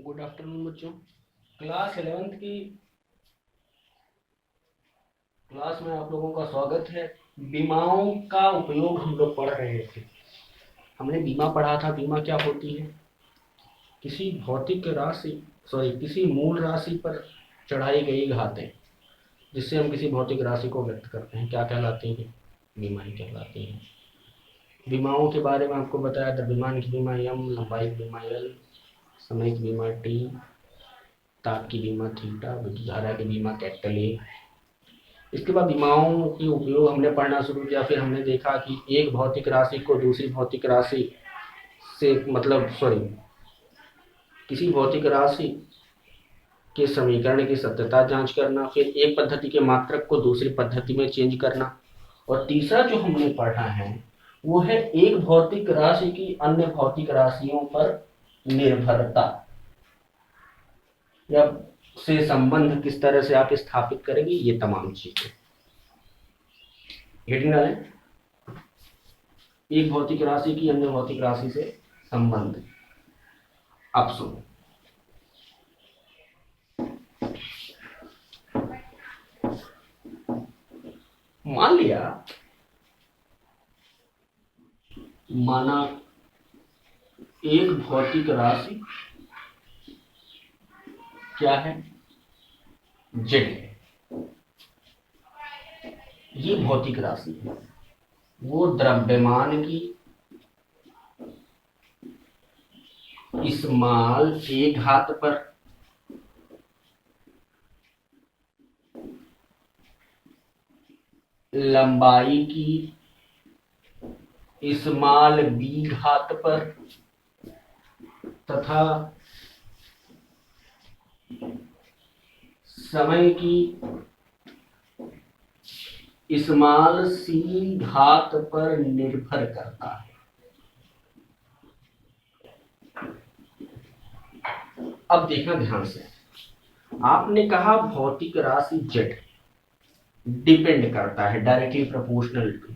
Good afternoon बच्चों। Class 11th की class में आप लोगों का स्वागत है। बीमाओं का उपयोग हम लोग पढ़ रहे थे। हमने बीमा पढ़ा था। बीमा क्या होती है? किसी मूल राशि पर चढ़ाई गई घातें, जिससे हम किसी भौतिक राशि को व्यक्त करते हैं, क्या कहलाती हैं? बीमाएं कहलाती हैं। बीमाओं के बारे में आपको बताया, द्रव्यमान की बीमा यम, लंबाई की बीमा एल, समय की बीमा टी, ताप की बीमा थीटा, विद्युत धारा की बीमा कैपिटल ए। इसके बाद बीमाओं के उपयोग हमने पढ़ना शुरू किया। फिर हमने देखा कि एक भौतिक राशि को दूसरी भौतिक राशि से किसी भौतिक राशि के समीकरण की सत्यता जांच करना, फिर एक पद्धति के मात्रक को दूसरी पद्धति में चेंज करना, और तीसरा जो हमने पढ़ा है वो है एक भौतिक राशि की अन्य भौतिक राशियों पर निर्भरता या से संबंध किस तरह से आप स्थापित करेंगे। ये तमाम चीजें हेडिंग डालें। एक भौतिक राशि की अन्य भौतिक राशि से संबंध। अब सुनो, मान लिया, माना एक भौतिक राशि क्या है? जेड है। ये भौतिक राशि है, वो द्रव्यमान की स्मॉल ए घात पर लंबाई की स्मॉल बी घात पर तथा समय की स्मॉल सी घात पर निर्भर करता है। अब देखना ध्यान से, आपने कहा भौतिक राशि जेड डिपेंड करता है डायरेक्टली प्रोपोर्शनल टू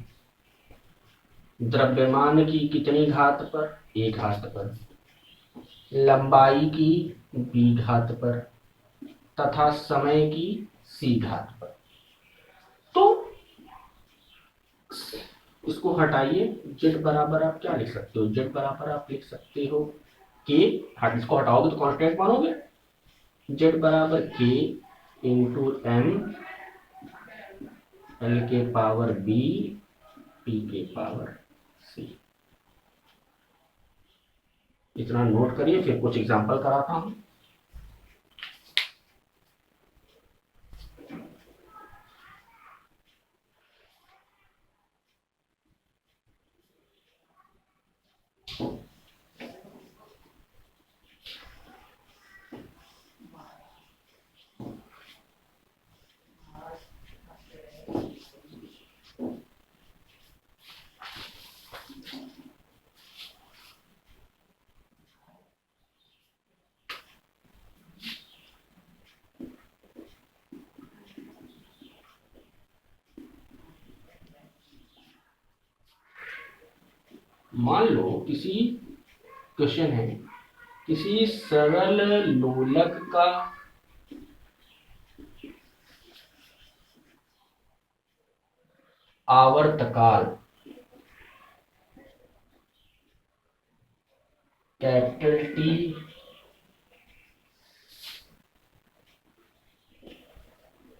द्रव्यमान की कितनी घात पर? ए घात पर, लंबाई की बी घात पर तथा समय की सी घात पर। तो इसको हटाइए। जेड बराबर आप क्या लिख सकते हो? जेड बराबर आप लिख सकते हो के, इसको हटाओगे तो कांस्टेंट मानोगे। जेड बराबर के इंटू एम एल के पावर बी पी के पावर सी। इतना नोट करिए, फिर कुछ एग्जांपल कराता हूं। मान लो किसी क्वेश्चन है, किसी सरल लोलक का आवर्तकाल कैपिटल टी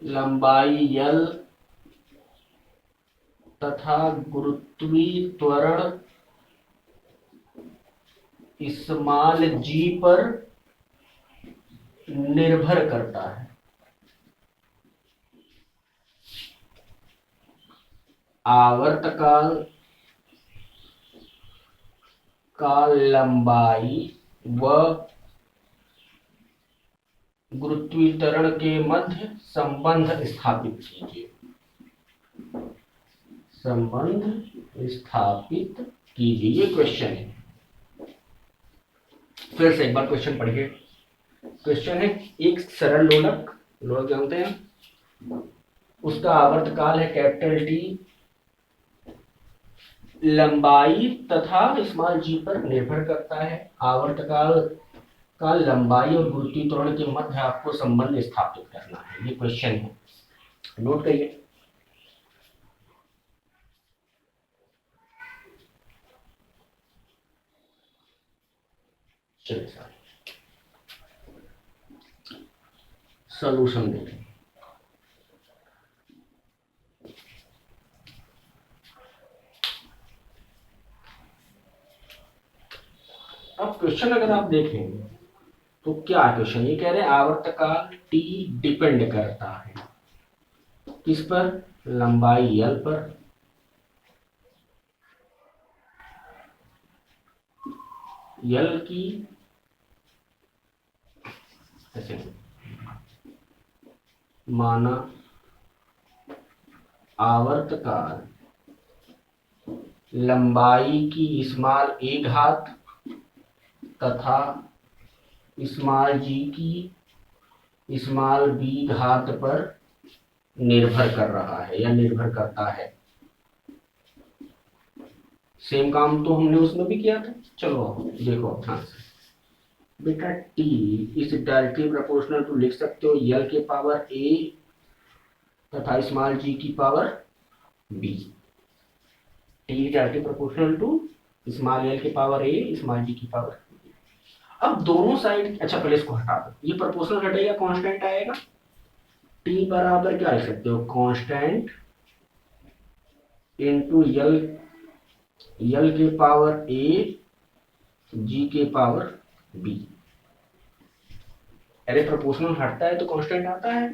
लंबाई एल तथा गुरुत्वीय त्वरण स्मॉल जी पर निर्भर करता है। आवर्तकाल का लंबाई व गुरुत्वीय त्वरण के मध्य संबंध स्थापित कीजिए। संबंध स्थापित कीजिए, ये क्वेश्चन है। फिर से एक बार क्वेश्चन पढ़िए। क्वेश्चन है, एक सरल लोलक, लोलक जानते हैं, उसका आवर्तकाल है कैपिटल टी, लंबाई तथा स्मॉल जी पर निर्भर करता है। आवर्तकाल का लंबाई और गुरुत्वीय त्वरण के मध्य आपको संबंध स्थापित करना है, ये क्वेश्चन है, नोट करिए। चलिए सर सॉल्यूशन देखें। अब क्वेश्चन अगर आप देखें तो क्या क्वेश्चन ये कह रहे हैं, आवर्तकाल टी डिपेंड करता है किस पर, लंबाई L पर, L की ऐसे माना आवर्तकाल लंबाई की स्मॉल a घात तथा स्मॉल g की स्मॉल b घात पर निर्भर कर रहा है या निर्भर करता है। सेम काम तो हमने उसमें भी किया था। चलो देखो ध्यान से बेटा, t is directly proportional to, लिख सकते हो L के पावर a तथा स्मॉल g की पावर b। t is directly proportional to small l के पावर a स्मॉल g की पावर b। अब दोनों साइड, अच्छा पहले इसको हटा दो, ये प्रोपोर्शनल हटेगा कांस्टेंट आएगा, t बराबर क्या लिख सकते हो, कांस्टेंट इनटू L के पावर a g के पावर b। अरे प्रोपोर्शनल हटता है तो कांस्टेंट आता है।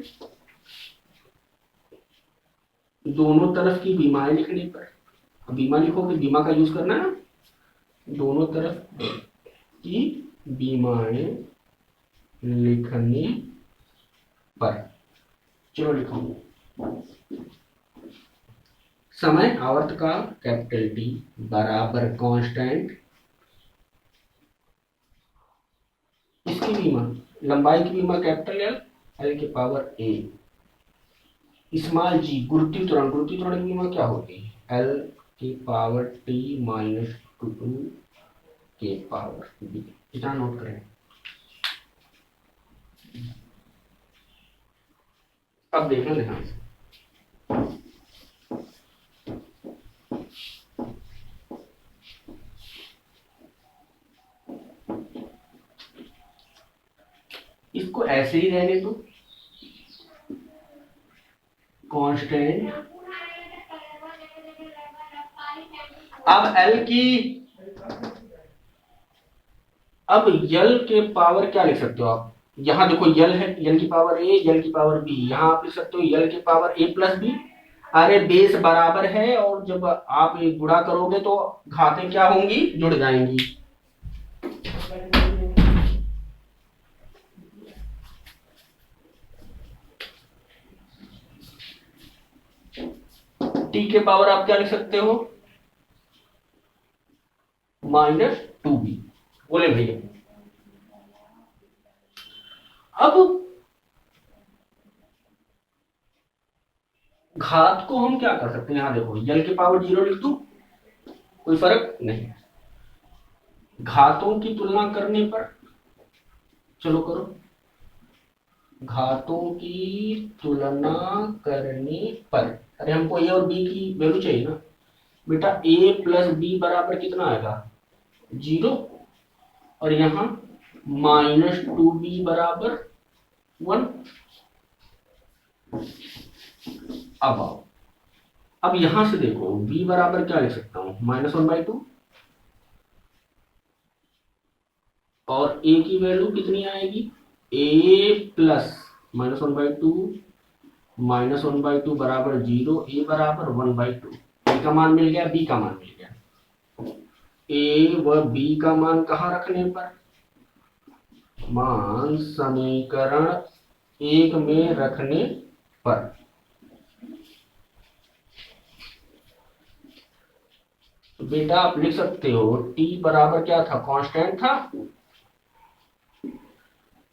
दोनों तरफ की बीमाएं लिखने पर, बीमा लिखोगे, बीमा का यूज करना है ना, दोनों तरफ की बीमाएं लिखने पर, चलो लिखो समय आवर्तकाल कैपिटल टी बराबर कांस्टेंट, इसकी बीमा लंबाई की बीमा कैपिटल एल, एल के पावर ए, स्मॉल जी गुरुत्वीय त्वरण, गुरुत्वीय त्वरण की बीमा क्या होगी, एल के पावर टी माइनस 2 के पावर बी। इतना नोट करें। अब देखना ध्यान से, इसको ऐसे ही रहने दो, कांस्टेंट। अब L की, अब L के पावर क्या लिख सकते हो आप, यहां देखो L है, L की पावर A, L की पावर B, यहां आप लिख सकते हो L की पावर A प्लस B। अरे बेस बराबर है और जब आप गुणा करोगे तो घातें क्या होंगी, जुड़ जाएंगी। टी के पावर आप क्या लिख सकते हो, -2b। बोले भैया अब घात को हम क्या कर सकते हैं, यहां देखो L की पावर 0 लिख दूं, कोई फर्क नहीं। घातों की तुलना करने पर, चलो करो, घातों की तुलना करने पर, अरे हमको ए और बी की वैल्यू चाहिए ना बेटा, a प्लस बी बराबर कितना आएगा, 0, और यहां -2b बराबर 1। अब आओ, अब यहां से देखो b बराबर क्या लिख सकता हूं, -1/2, और a की वैल्यू कितनी आएगी, a प्लस -1/2 -1/2 बराबर 0, a बराबर 1/2। a का मान मिल गया, b का मान मिल गया। a व b का मान कहां रखने पर, मान समीकरण 1 में रखने पर। तो बेटा आप लिख सकते हो t बराबर क्या था, कांस्टेंट था,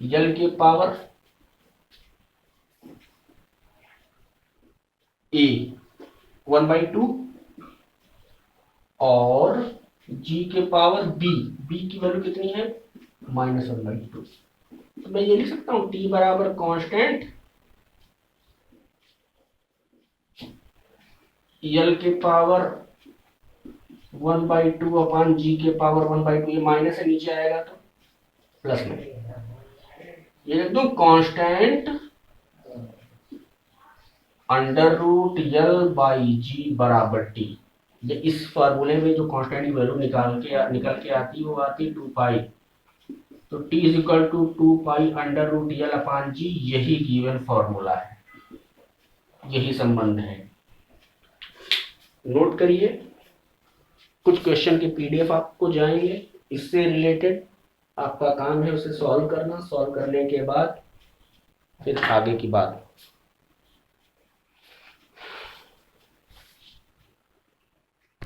L के पावर a 1/2 और g के पावर b, b की वैल्यू कितनी है -1/2। तो मैं ये लिख सकता हूँ t बराबर कांस्टेंट l के पावर 1/2 अपॉन g के पावर 1/2। ये माइनस से नीचे आएगा तो प्लस में, ये लिख दूं कांस्टेंट √l/g बराबर t। ये इस फार्मूले में जो कांस्टेंट की वैल्यू निकल के आती है वो आती है 2π। तो t is equal to 2π √l/g, यही गिवन फॉर्मूला है, यही संबंध है। नोट करिए, कुछ क्वेश्चन के पीडीएफ आपको जाएंगे, इससे रिलेटेड आपका काम है उसे सॉल्व करना। सॉल्व करने के बाद फिर आगे की बात